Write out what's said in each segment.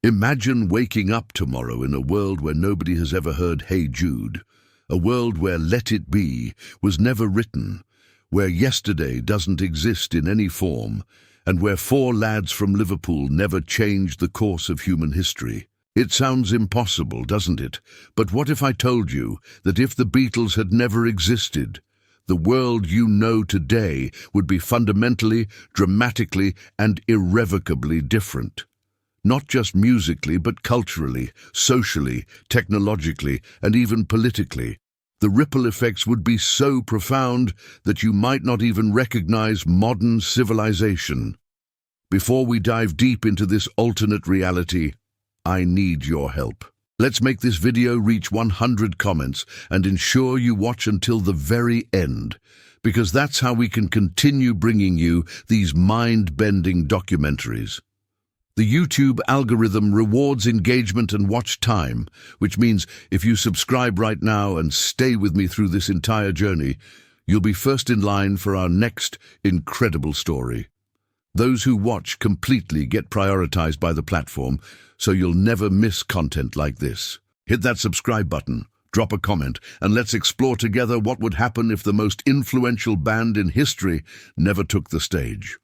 Imagine waking up tomorrow in a world where nobody has ever heard Hey Jude, a world where Let It Be was never written, where yesterday doesn't exist in any form, and where four lads from Liverpool never changed the course of human history. It sounds impossible, doesn't it? But what if I told you that if the Beatles had never existed, the world you know today would be fundamentally, dramatically, and irrevocably different? Not just musically, but culturally, socially, technologically, and even politically. The ripple effects would be so profound that you might not even recognize modern civilization. Before we dive deep into this alternate reality, I need your help. Let's make this video reach 100 comments and ensure you watch until the very end, because that's how we can continue bringing you these mind-bending documentaries. The YouTube algorithm rewards engagement and watch time, which means if you subscribe right now and stay with me through this entire journey, you'll be first in line for our next incredible story. Those who watch completely get prioritized by the platform, so you'll never miss content like this. Hit that subscribe button, drop a comment, and let's explore together what would happen if the most influential band in history never took the stage.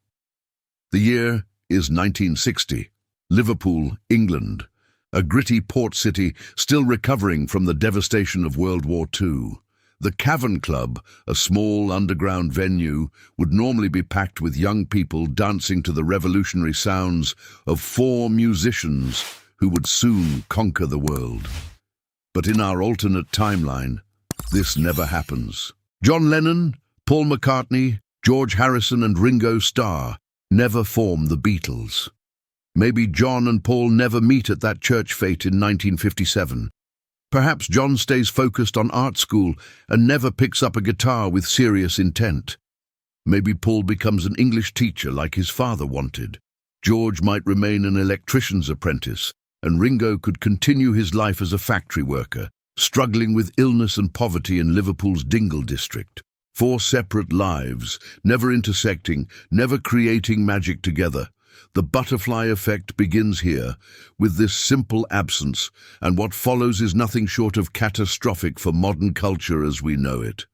The year is 1960. Liverpool, England, a gritty port city still recovering from the devastation of World War II. The Cavern Club, a small underground venue, would normally be packed with young people dancing to the revolutionary sounds of four musicians who would soon conquer the world. But in our alternate timeline, this never happens. John Lennon, Paul McCartney, George Harrison and Ringo Starr never form the Beatles. Maybe John and Paul never meet at that church fete in 1957. Perhaps John stays focused on art school and never picks up a guitar with serious intent. Maybe Paul becomes an English teacher like his father wanted. George might remain an electrician's apprentice, and Ringo could continue his life as a factory worker, struggling with illness and poverty in Liverpool's Dingle district. Four separate lives, never intersecting, never creating magic together. The butterfly effect begins here, with this simple absence, and what follows is nothing short of catastrophic for modern culture as we know it.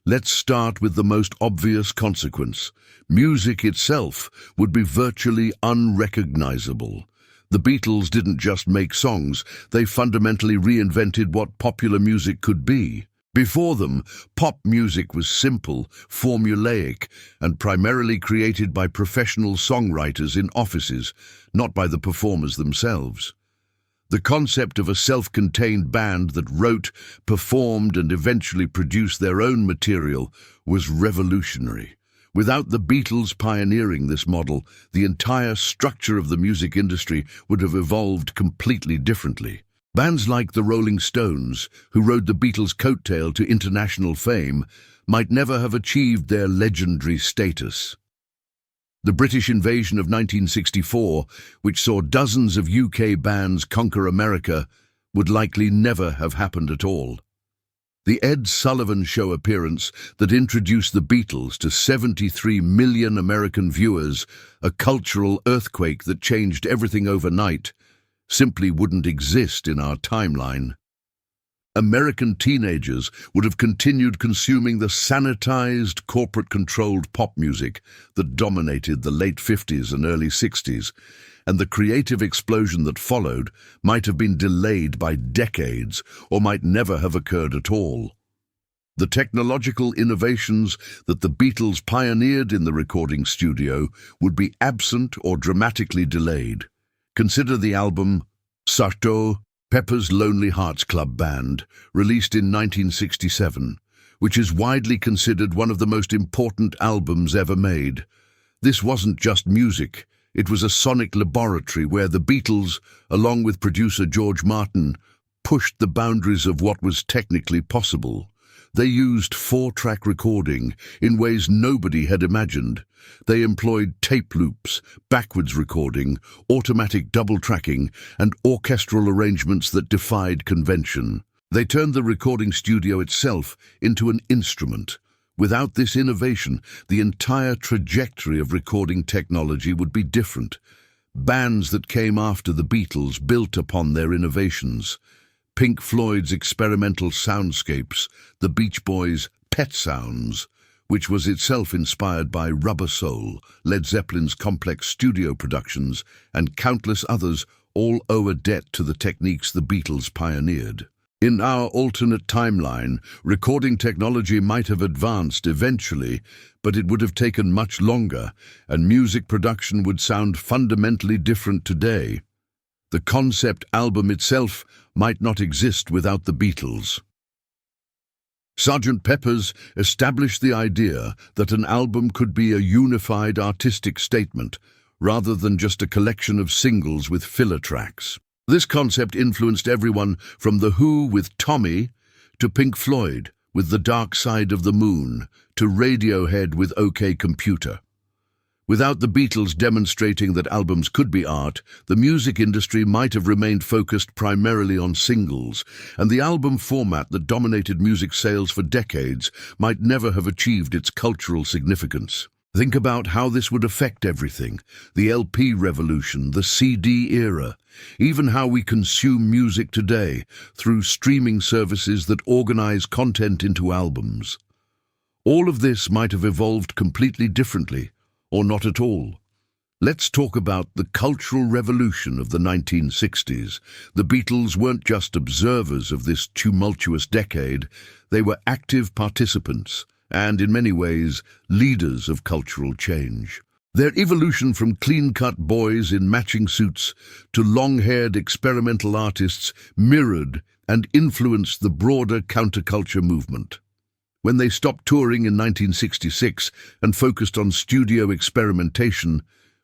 Let's start with the most obvious consequence. Music itself would be virtually unrecognizable. The Beatles didn't just make songs, they fundamentally reinvented what popular music could be. Before them, pop music was simple, formulaic, and primarily created by professional songwriters in offices, not by the performers themselves. The concept of a self-contained band that wrote, performed, and eventually produced their own material was revolutionary. Without the Beatles pioneering this model, the entire structure of the music industry would have evolved completely differently. Bands like the Rolling Stones, who rode the Beatles' coattail to international fame, might never have achieved their legendary status. The British invasion of 1964, which saw dozens of UK bands conquer America, would likely never have happened at all. The Ed Sullivan Show appearance that introduced the Beatles to 73 million American viewers, a cultural earthquake that changed everything overnight, simply wouldn't exist in our timeline. American teenagers would have continued consuming the sanitized, corporate-controlled pop music that dominated the late 50s and early 60s, and the creative explosion that followed might have been delayed by decades or might never have occurred at all. The technological innovations that the Beatles pioneered in the recording studio would be absent or dramatically delayed. Consider the album Sgt. Pepper's Lonely Hearts Club Band, released in 1967, which is widely considered one of the most important albums ever made. This wasn't just music, it was a sonic laboratory where the Beatles, along with producer George Martin, pushed the boundaries of what was technically possible. They used 4-track recording in ways nobody had imagined. They employed tape loops, backwards recording, automatic double-tracking, and orchestral arrangements that defied convention. They turned the recording studio itself into an instrument. Without this innovation, the entire trajectory of recording technology would be different. Bands that came after the Beatles built upon their innovations. Pink Floyd's experimental soundscapes, the Beach Boys' Pet Sounds, which was itself inspired by Rubber Soul, Led Zeppelin's complex studio productions, and countless others, all owe a debt to the techniques the Beatles pioneered. In our alternate timeline, recording technology might have advanced eventually, but it would have taken much longer, and music production would sound fundamentally different today. The concept album itself might not exist without the Beatles. Sgt. Pepper's established the idea that an album could be a unified artistic statement, rather than just a collection of singles with filler tracks. This concept influenced everyone from The Who with Tommy, to Pink Floyd with The Dark Side of the Moon, to Radiohead with OK Computer. Without the Beatles demonstrating that albums could be art, the music industry might have remained focused primarily on singles, and the album format that dominated music sales for decades might never have achieved its cultural significance. Think about how this would affect everything: the LP revolution, the CD era, even how we consume music today through streaming services that organize content into albums. All of this might have evolved completely differently, or not at all. Let's talk about the cultural revolution of the 1960s. The Beatles weren't just observers of this tumultuous decade, they were active participants, and in many ways, leaders of cultural change. Their evolution from clean-cut boys in matching suits to long-haired experimental artists mirrored and influenced the broader counterculture movement. When they stopped touring in 1966 and focused on studio experimentation,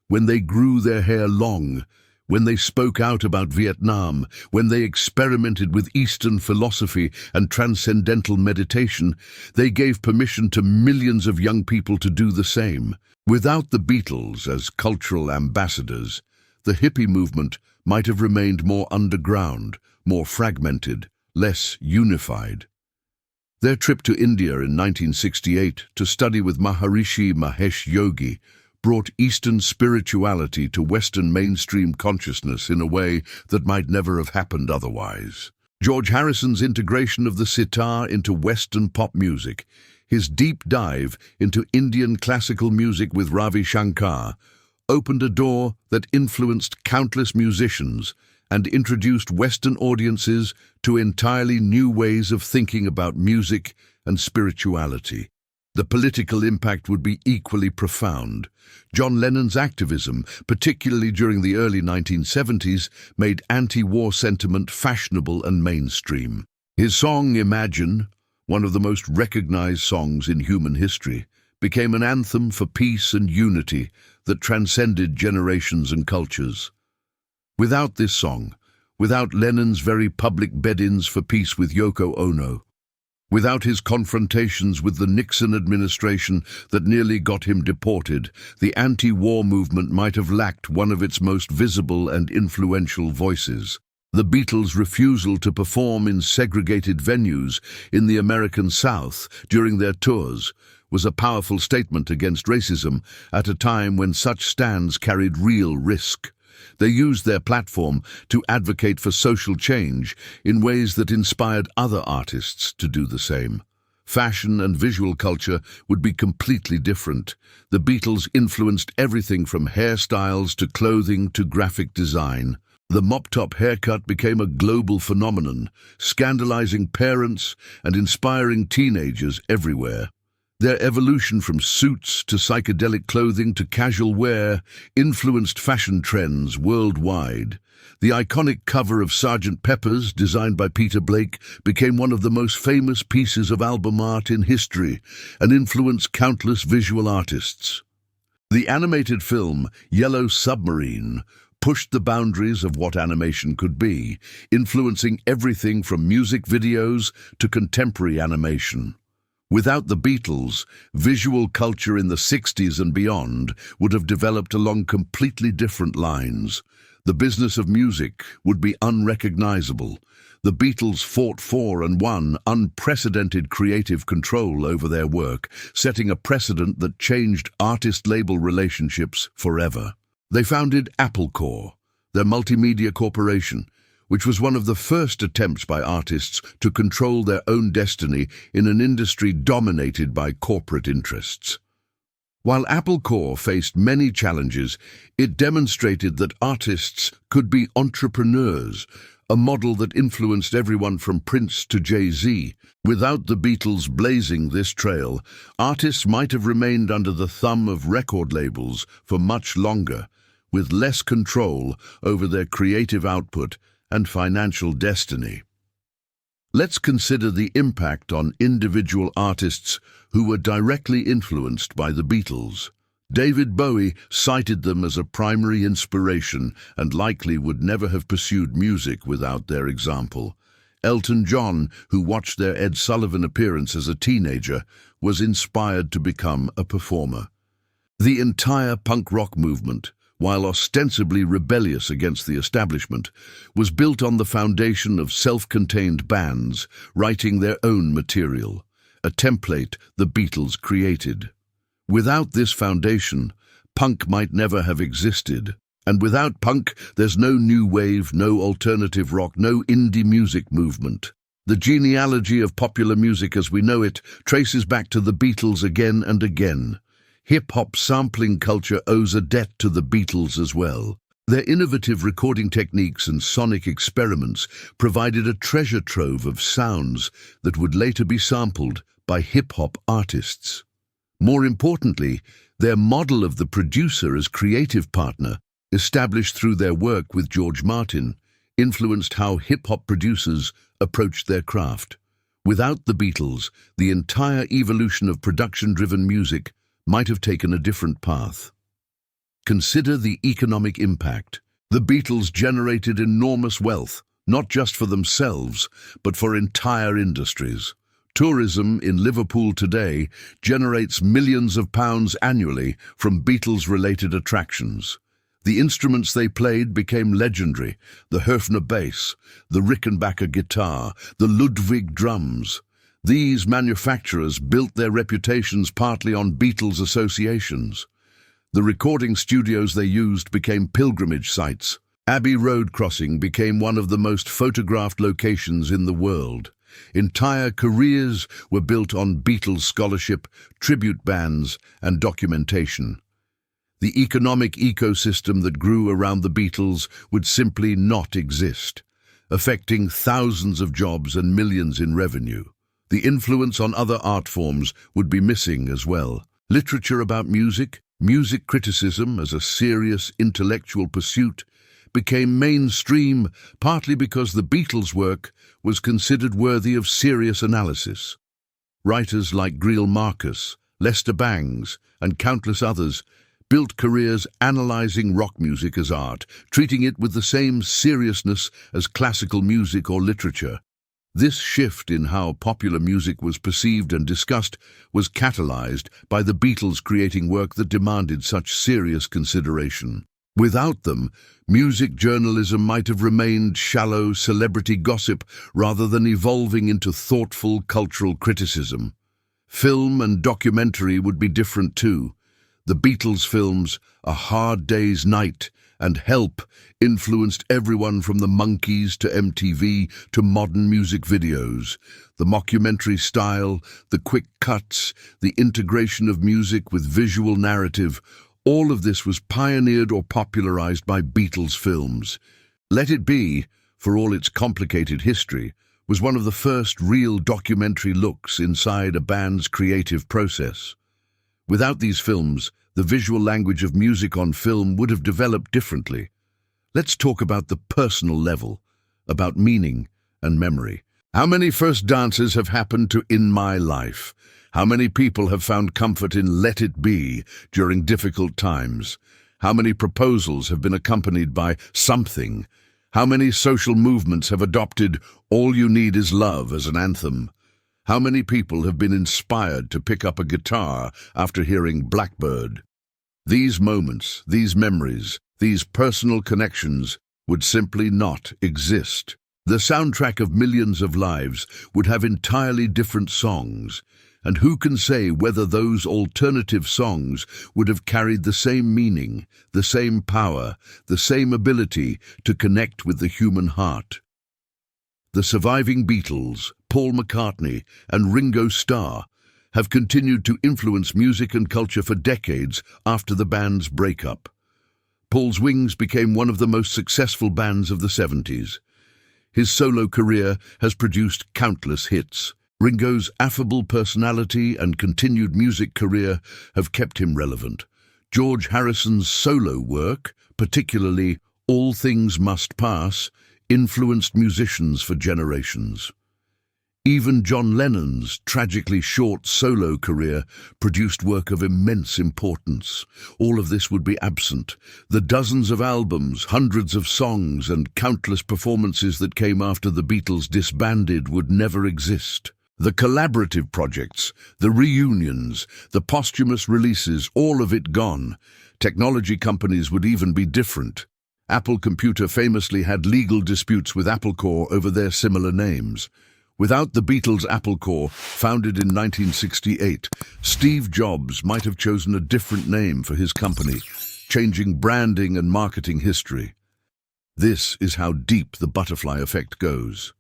when they grew their hair long, when they spoke out about Vietnam, when they experimented with Eastern philosophy and transcendental meditation, they gave permission to millions of young people to do the same. Without the Beatles as cultural ambassadors, the hippie movement might have remained more underground, more fragmented, less unified. Their trip to India in 1968 to study with Maharishi Mahesh Yogi brought Eastern spirituality to Western mainstream consciousness in a way that might never have happened otherwise. George Harrison's integration of the sitar into Western pop music, his deep dive into Indian classical music with Ravi Shankar, opened a door that influenced countless musicians and introduced Western audiences to entirely new ways of thinking about music and spirituality. The political impact would be equally profound. John Lennon's activism, particularly during the early 1970s, made anti-war sentiment fashionable and mainstream. His song Imagine, one of the most recognized songs in human history, became an anthem for peace and unity that transcended generations and cultures. Without this song, without Lennon's very public bed-ins for peace with Yoko Ono, without his confrontations with the Nixon administration that nearly got him deported, the anti-war movement might have lacked one of its most visible and influential voices. The Beatles' refusal to perform in segregated venues in the American South during their tours was a powerful statement against racism at a time when such stands carried real risk. They used their platform to advocate for social change in ways that inspired other artists to do the same. Fashion and visual culture would be completely different. The Beatles influenced everything from hairstyles to clothing to graphic design. The mop-top haircut became a global phenomenon, scandalizing parents and inspiring teenagers everywhere. Their evolution from suits to psychedelic clothing to casual wear influenced fashion trends worldwide. The iconic cover of Sgt. Pepper's, designed by Peter Blake, became one of the most famous pieces of album art in history and influenced countless visual artists. The animated film Yellow Submarine pushed the boundaries of what animation could be, influencing everything from music videos to contemporary animation. Without the Beatles, visual culture in the 60s and beyond would have developed along completely different lines. The business of music would be unrecognizable. The Beatles fought for and won unprecedented creative control over their work, setting a precedent that changed artist-label relationships forever. They founded Apple Corps, their multimedia corporation, which was one of the first attempts by artists to control their own destiny in an industry dominated by corporate interests. While Apple Corps faced many challenges, it demonstrated that artists could be entrepreneurs, a model that influenced everyone from Prince to Jay-Z. Without the Beatles blazing this trail, artists might have remained under the thumb of record labels for much longer, with less control over their creative output and financial destiny. Let's consider the impact on individual artists who were directly influenced by the Beatles. David Bowie cited them as a primary inspiration and likely would never have pursued music without their example. Elton John, who watched their Ed Sullivan appearance as a teenager, was inspired to become a performer. The entire punk rock movement, while ostensibly rebellious against the establishment, was built on the foundation of self-contained bands writing their own material, a template the Beatles created. Without this foundation, punk might never have existed. And without punk, there's no new wave, no alternative rock, no indie music movement. The genealogy of popular music as we know it traces back to the Beatles again and again. Hip-hop sampling culture owes a debt to the Beatles as well. Their innovative recording techniques and sonic experiments provided a treasure trove of sounds that would later be sampled by hip-hop artists. More importantly, their model of the producer as creative partner, established through their work with George Martin, influenced how hip-hop producers approached their craft. Without the Beatles, the entire evolution of production-driven music might have taken a different path. Consider the economic impact. The Beatles generated enormous wealth, not just for themselves, but for entire industries. Tourism in Liverpool today generates millions of pounds annually from Beatles-related attractions. The instruments they played became legendary: the Höfner bass, the Rickenbacker guitar, the Ludwig drums. These manufacturers built their reputations partly on Beatles associations. The recording studios they used became pilgrimage sites. Abbey Road Crossing became one of the most photographed locations in the world. Entire careers were built on Beatles scholarship, tribute bands, and documentation. The economic ecosystem that grew around the Beatles would simply not exist, affecting thousands of jobs and millions in revenue. The influence on other art forms would be missing as well. Literature about music, music criticism as a serious intellectual pursuit, became mainstream partly because the Beatles' work was considered worthy of serious analysis. Writers like Greil Marcus, Lester Bangs, and countless others built careers analyzing rock music as art, treating it with the same seriousness as classical music or literature. This shift in how popular music was perceived and discussed was catalyzed by the Beatles creating work that demanded such serious consideration. Without them, music journalism might have remained shallow celebrity gossip rather than evolving into thoughtful cultural criticism. Film and documentary would be different too. The Beatles films, A Hard Day's Night and Help, influenced everyone from the Monkees to MTV to modern music videos. The mockumentary style, the quick cuts, the integration of music with visual narrative, all of this was pioneered or popularized by Beatles films. Let It Be, for all its complicated history, was one of the first real documentary looks inside a band's creative process. Without these films, the visual language of music on film would have developed differently. Let's talk about the personal level, about meaning and memory. How many first dances have happened to In My Life? How many people have found comfort in Let It Be during difficult times? How many proposals have been accompanied by Something? How many social movements have adopted All You Need Is Love as an anthem? How many people have been inspired to pick up a guitar after hearing Blackbird? These moments, these memories, these personal connections would simply not exist. The soundtrack of millions of lives would have entirely different songs, And who can say whether those alternative songs would have carried the same meaning, the same power, the same ability to connect with the human heart? The surviving Beatles, Paul McCartney and Ringo Starr, have continued to influence music and culture for decades after the band's breakup. Paul's Wings became one of the most successful bands of the 70s. His solo career has produced countless hits. Ringo's affable personality and continued music career have kept him relevant. George Harrison's solo work, particularly All Things Must Pass, influenced musicians for generations. Even John Lennon's tragically short solo career produced work of immense importance. All of this would be absent. The dozens of albums, hundreds of songs, and countless performances that came after the Beatles disbanded would never exist. The collaborative projects, the reunions, the posthumous releases, all of it gone. Technology companies would even be different. Apple Computer famously had legal disputes with Apple Corps over their similar names. Without the Beatles' Apple Corps, founded in 1968, Steve Jobs might have chosen a different name for his company, changing branding and marketing history. This is how deep the butterfly effect goes.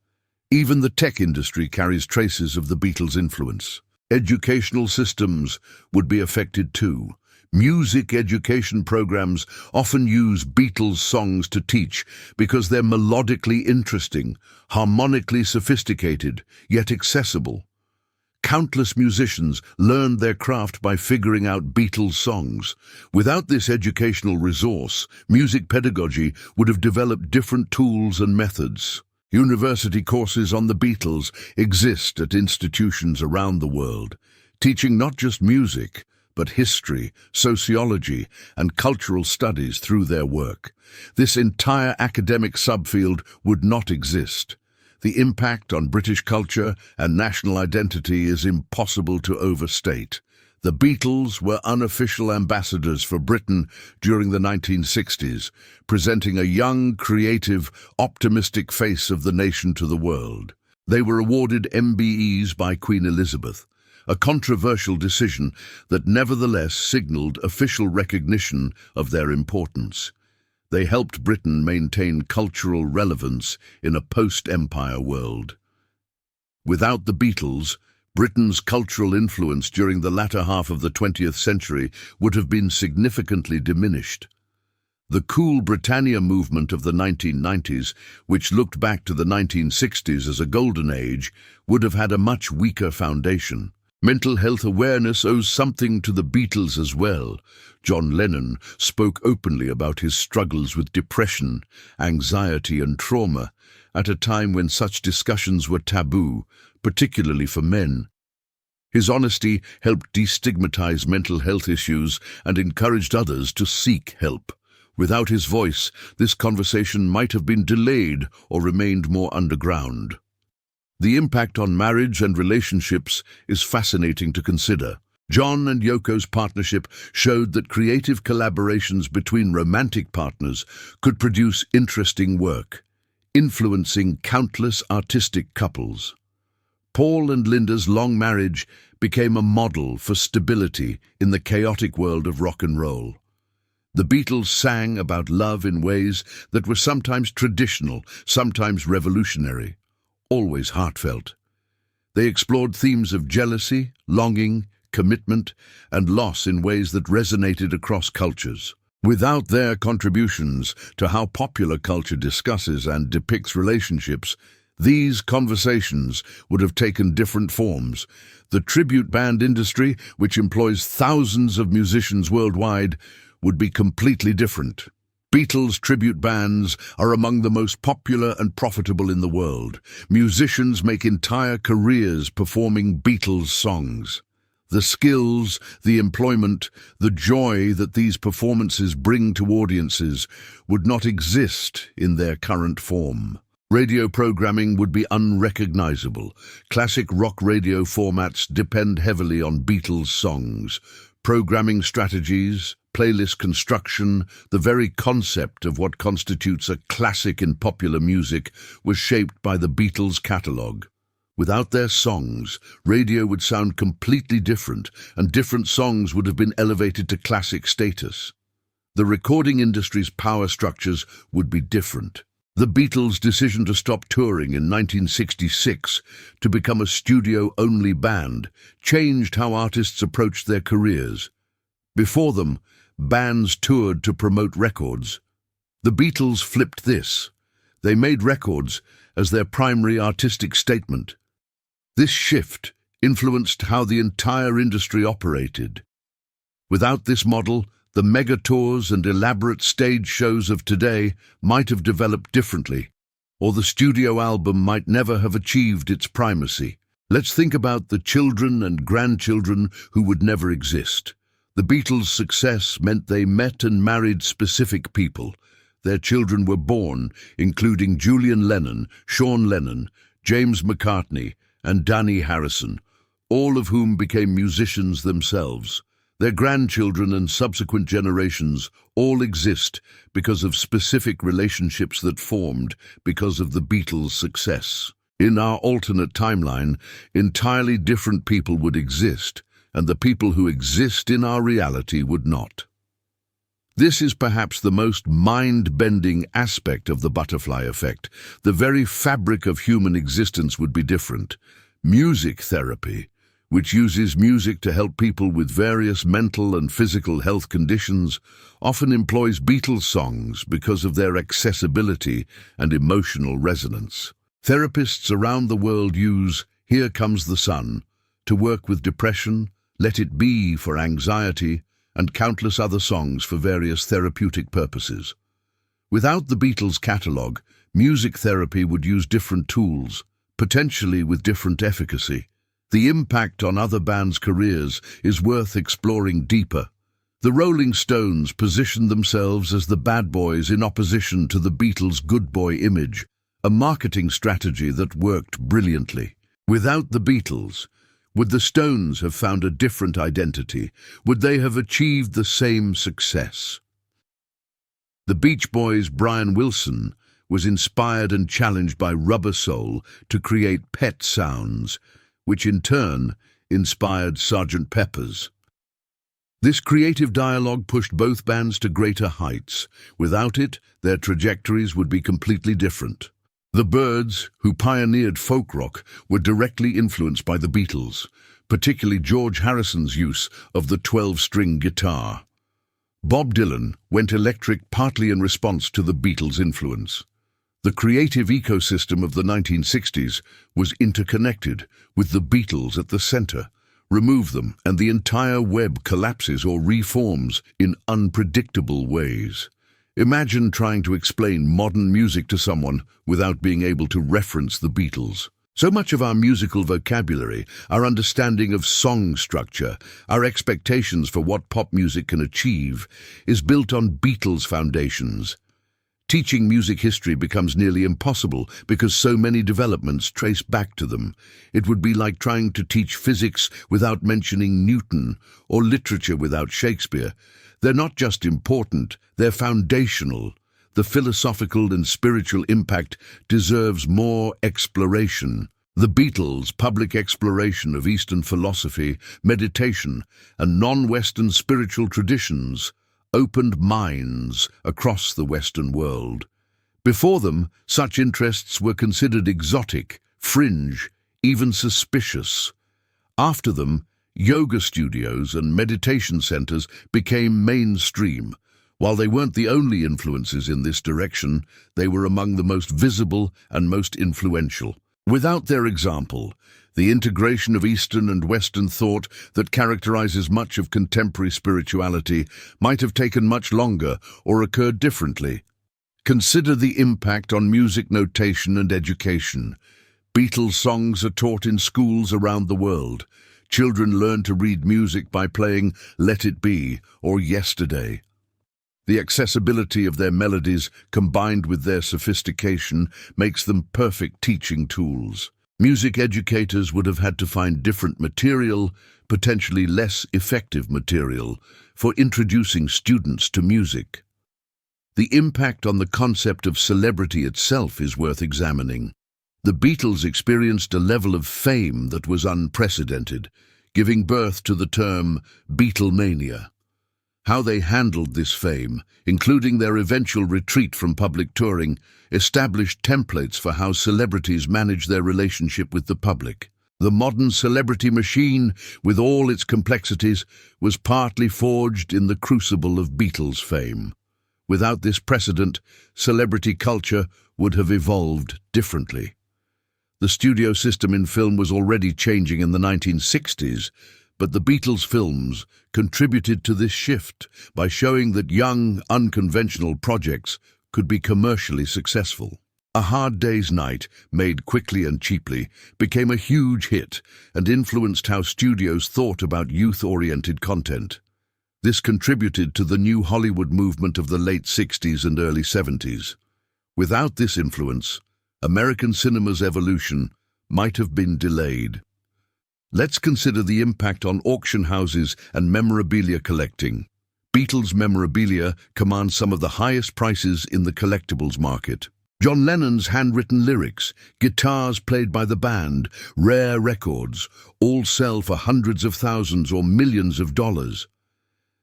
Even the tech industry carries traces of the Beatles' influence. Educational systems would be affected too. Music education programs often use Beatles songs to teach because they're melodically interesting, harmonically sophisticated, yet accessible. Countless musicians learned their craft by figuring out Beatles songs. Without this educational resource, music pedagogy would have developed different tools and methods. University courses on the Beatles exist at institutions around the world, teaching not just music, but history, sociology, and cultural studies through their work. This entire academic subfield would not exist. The impact on British culture and national identity is impossible to overstate. The Beatles were unofficial ambassadors for Britain during the 1960s, presenting a young, creative, optimistic face of the nation to the world. They were awarded MBEs by Queen Elizabeth, a controversial decision that nevertheless signaled official recognition of their importance. They helped Britain maintain cultural relevance in a post-Empire world. Without the Beatles, Britain's cultural influence during the latter half of the 20th century would have been significantly diminished. The Cool Britannia movement of the 1990s, which looked back to the 1960s as a golden age, would have had a much weaker foundation. Mental health awareness owes something to the Beatles as well. John Lennon spoke openly about his struggles with depression, anxiety and trauma at a time when such discussions were taboo, particularly for men. His honesty helped destigmatize mental health issues and encouraged others to seek help. Without his voice, this conversation might have been delayed or remained more underground. The impact on marriage and relationships is fascinating to consider. John and Yoko's partnership showed that creative collaborations between romantic partners could produce interesting work, influencing countless artistic couples. Paul and Linda's long marriage became a model for stability in the chaotic world of rock and roll. The Beatles sang about love in ways that were sometimes traditional, sometimes revolutionary, always heartfelt. They explored themes of jealousy, longing, commitment, and loss in ways that resonated across cultures. Without their contributions to how popular culture discusses and depicts relationships, these conversations would have taken different forms. The tribute band industry, which employs thousands of musicians worldwide, would be completely different. Beatles tribute bands are among the most popular and profitable in the world. Musicians make entire careers performing Beatles songs. The skills, the employment, the joy that these performances bring to audiences would not exist in their current form. Radio programming would be unrecognizable. Classic rock radio formats depend heavily on Beatles songs. Programming strategies, playlist construction, the very concept of what constitutes a classic in popular music was shaped by the Beatles' catalogue. Without their songs, radio would sound completely different, and different songs would have been elevated to classic status. The recording industry's power structures would be different. The Beatles' decision to stop touring in 1966 to become a studio-only band changed how artists approached their careers. Before them, bands toured to promote records. The Beatles flipped this. They made records as their primary artistic statement. This shift influenced how the entire industry operated. Without this model, the mega tours and elaborate stage shows of today might have developed differently, or the studio album might never have achieved its primacy. Let's think about the children and grandchildren who would never exist. The Beatles' success meant they met and married specific people. Their children were born, including Julian Lennon, Sean Lennon, James McCartney, and Danny Harrison, all of whom became musicians themselves. Their grandchildren and subsequent generations all exist because of specific relationships that formed because of the Beatles' success. In our alternate timeline, entirely different people would exist, and the people who exist in our reality would not. This is perhaps the most mind-bending aspect of the butterfly effect. The very fabric of human existence would be different. Music therapy, which uses music to help people with various mental and physical health conditions, often employs Beatles songs because of their accessibility and emotional resonance. Therapists around the world use Here Comes the Sun to work with depression, Let It Be for anxiety, and countless other songs for various therapeutic purposes. Without the Beatles' catalogue, music therapy would use different tools, potentially with different efficacy. The impact on other bands' careers is worth exploring deeper. The Rolling Stones positioned themselves as the bad boys in opposition to the Beatles' good boy image, a marketing strategy that worked brilliantly. Without the Beatles, would the Stones have found a different identity? Would they have achieved the same success? The Beach Boys' Brian Wilson was inspired and challenged by Rubber Soul to create Pet Sounds, which in turn inspired Sgt. Pepper's. This creative dialogue pushed both bands to greater heights. Without it, their trajectories would be completely different. The Byrds, who pioneered folk rock, were directly influenced by the Beatles, particularly George Harrison's use of the 12-string guitar. Bob Dylan went electric partly in response to the Beatles' influence. The creative ecosystem of the 1960s was interconnected, with the Beatles at the center. Remove them, and the entire web collapses or reforms in unpredictable ways. Imagine trying to explain modern music to someone without being able to reference the Beatles. So much of our musical vocabulary, our understanding of song structure, our expectations for what pop music can achieve, is built on Beatles foundations. Teaching music history becomes nearly impossible because so many developments trace back to them. It would be like trying to teach physics without mentioning Newton, or literature without Shakespeare. They're not just important, they're foundational. The philosophical and spiritual impact deserves more exploration. The Beatles' public exploration of Eastern philosophy, meditation, and non-Western spiritual traditions opened minds across the Western world. Before them, such interests were considered exotic, fringe, even suspicious. After them, yoga studios and meditation centers became mainstream. While they weren't the only influences in this direction, they were among the most visible and most influential. Without their example, the integration of Eastern and Western thought that characterizes much of contemporary spirituality might have taken much longer or occurred differently. Consider the impact on music notation and education. Beatles songs are taught in schools around the world. Children learn to read music by playing Let It Be or Yesterday. The accessibility of their melodies, combined with their sophistication, makes them perfect teaching tools. Music educators would have had to find different material, potentially less effective material, for introducing students to music. The impact on the concept of celebrity itself is worth examining. The Beatles experienced a level of fame that was unprecedented, giving birth to the term Beatlemania. How they handled this fame, including their eventual retreat from public touring, established templates for how celebrities manage their relationship with the public. The modern celebrity machine, with all its complexities, was partly forged in the crucible of Beatles fame. Without this precedent, celebrity culture would have evolved differently. The studio system in film was already changing in the 1960s, but the Beatles films contributed to this shift by showing that young, unconventional projects could be commercially successful. A Hard Day's Night, made quickly and cheaply, became a huge hit and influenced how studios thought about youth-oriented content. This contributed to the new Hollywood movement of the late 60s and early 70s. Without this influence, American cinema's evolution might have been delayed. Let's consider the impact on auction houses and memorabilia collecting. Beatles memorabilia commands some of the highest prices in the collectibles market. John Lennon's handwritten lyrics, guitars played by the band, rare records, all sell for hundreds of thousands or millions of dollars.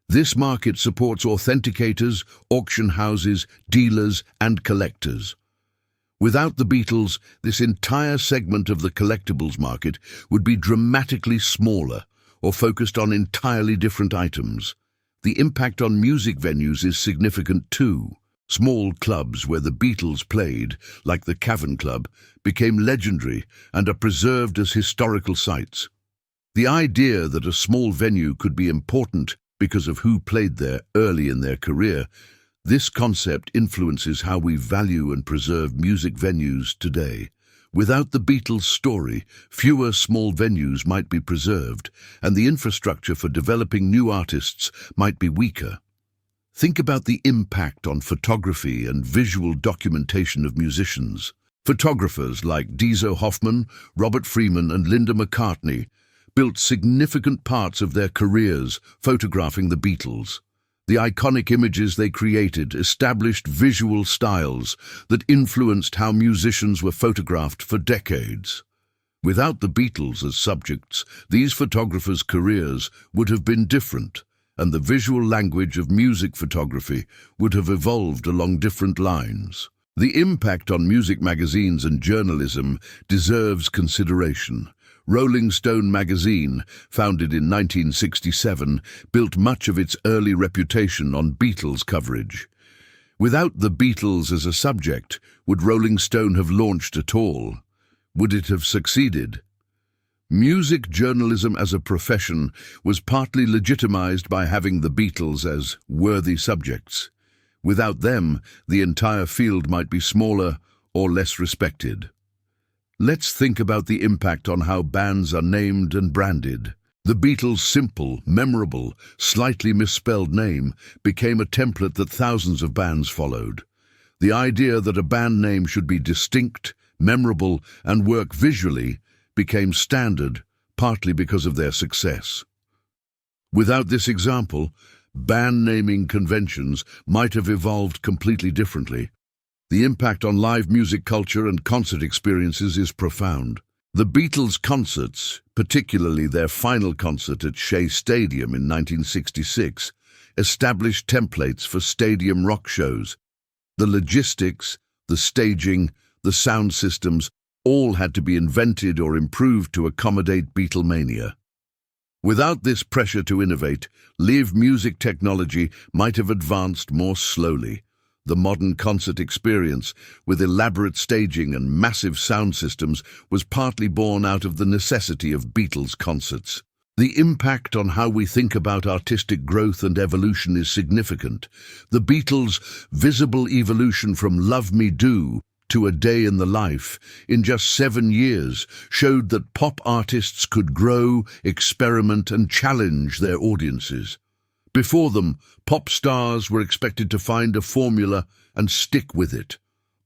This market supports authenticators, auction houses, dealers, and collectors. Without the Beatles, this entire segment of the collectibles market would be dramatically smaller or focused on entirely different items. The impact on music venues is significant too. Small clubs where the Beatles played, like the Cavern Club, became legendary and are preserved as historical sites. The idea that a small venue could be important because of who played there early in their career, this concept influences how we value and preserve music venues today. Without the Beatles' story, fewer small venues might be preserved, and the infrastructure for developing new artists might be weaker. Think about the impact on photography and visual documentation of musicians. Photographers like Dezo Hoffman, Robert Freeman, and Linda McCartney built significant parts of their careers photographing the Beatles. The iconic images they created established visual styles that influenced how musicians were photographed for decades. Without the Beatles as subjects, these photographers' careers would have been different, and the visual language of music photography would have evolved along different lines. The impact on music magazines and journalism deserves consideration. Rolling Stone magazine, founded in 1967, built much of its early reputation on Beatles coverage. Without the Beatles as a subject, would Rolling Stone have launched at all? Would it have succeeded? Music journalism as a profession was partly legitimized by having the Beatles as worthy subjects. Without them, the entire field might be smaller or less respected. Let's think about the impact on how bands are named and branded. The Beatles' simple, memorable, slightly misspelled name became a template that thousands of bands followed. The idea that a band name should be distinct, memorable, and work visually became standard, partly because of their success. Without this example, band naming conventions might have evolved completely differently. The impact on live music culture and concert experiences is profound. The Beatles' concerts, particularly their final concert at Shea Stadium in 1966, established templates for stadium rock shows. The logistics, the staging, the sound systems, all had to be invented or improved to accommodate Beatlemania. Without this pressure to innovate, live music technology might have advanced more slowly. The modern concert experience, with elaborate staging and massive sound systems, was partly born out of the necessity of Beatles concerts. The impact on how we think about artistic growth and evolution is significant. The Beatles' visible evolution from Love Me Do to A Day in the Life in just 7 years showed that pop artists could grow, experiment, and challenge their audiences. Before them, pop stars were expected to find a formula and stick with it.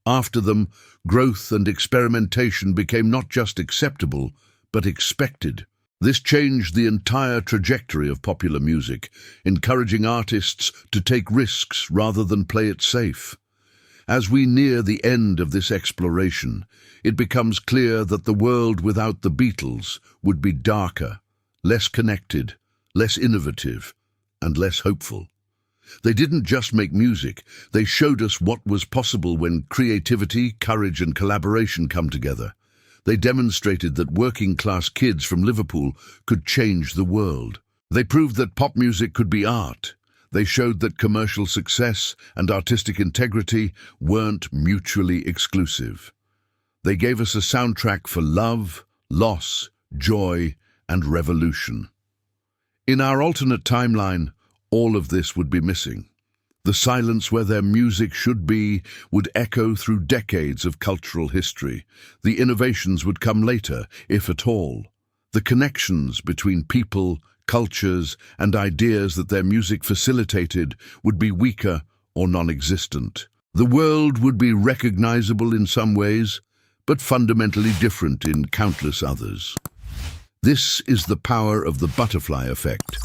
After them, growth and experimentation became not just acceptable, but expected. This changed the entire trajectory of popular music, encouraging artists to take risks rather than play it safe. As we near the end of this exploration, it becomes clear that the world without the Beatles would be darker, less connected, less innovative, and less hopeful. They didn't just make music, they showed us what was possible when creativity, courage, and collaboration come together. They demonstrated that working-class kids from Liverpool could change the world. They proved that pop music could be art. They showed that commercial success and artistic integrity weren't mutually exclusive. They gave us a soundtrack for love, loss, joy, and revolution. In our alternate timeline, all of this would be missing. The silence where their music should be would echo through decades of cultural history. The innovations would come later, if at all. The connections between people, cultures, and ideas that their music facilitated would be weaker or non-existent. The world would be recognizable in some ways, but fundamentally different in countless others. This is the power of the butterfly effect.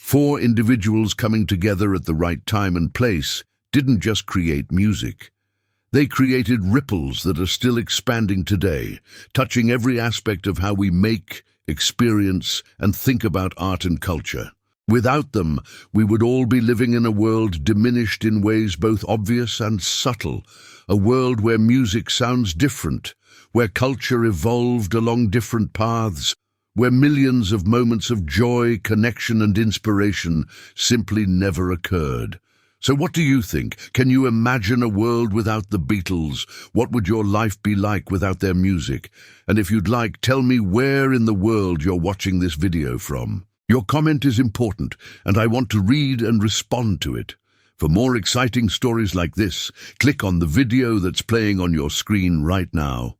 4 individuals coming together at the right time and place didn't just create music. They created ripples that are still expanding today, touching every aspect of how we make, experience, and think about art and culture. Without them, we would all be living in a world diminished in ways both obvious and subtle, a world where music sounds different, where culture evolved along different paths, where millions of moments of joy, connection, and inspiration simply never occurred. So what do you think? Can you imagine a world without the Beatles? What would your life be like without their music? And if you'd like, tell me where in the world you're watching this video from. Your comment is important, and I want to read and respond to it. For more exciting stories like this, click on the video that's playing on your screen right now.